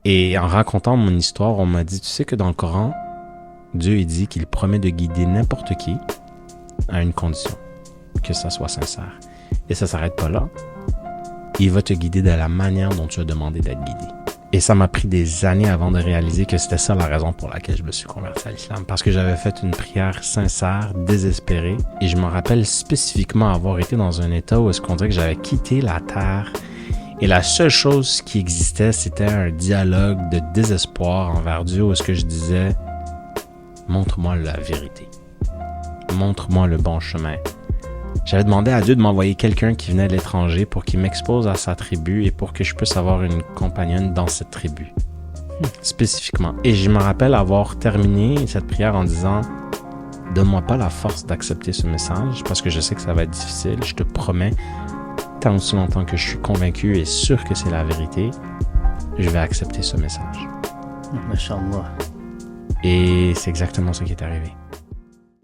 Et en racontant mon histoire, on m'a dit, tu sais que dans le Coran, Dieu il dit qu'il promet de guider n'importe qui à une condition, que ça soit sincère. Et ça s'arrête pas là. Il va te guider de la manière dont tu as demandé d'être guidé. Et ça m'a pris des années avant de réaliser que c'était ça la raison pour laquelle je me suis converti à l'islam. Parce que j'avais fait une prière sincère, désespérée. Et je me rappelle spécifiquement avoir été dans un état où est-ce qu'on dirait que j'avais quitté la terre. Et la seule chose qui existait, c'était un dialogue de désespoir envers Dieu où est-ce que je disais « Montre-moi la vérité. Montre-moi le bon chemin. » J'avais demandé à Dieu de m'envoyer quelqu'un qui venait de l'étranger pour qu'il m'expose à sa tribu et pour que je puisse avoir une compagnonne dans cette tribu, spécifiquement. Et je me rappelle avoir terminé cette prière en disant « Donne-moi pas la force d'accepter ce message parce que je sais que ça va être difficile. Je te promets, tant aussi longtemps que je suis convaincu et sûr que c'est la vérité, je vais accepter ce message. » Masha'Allah. Et c'est exactement ce qui est arrivé.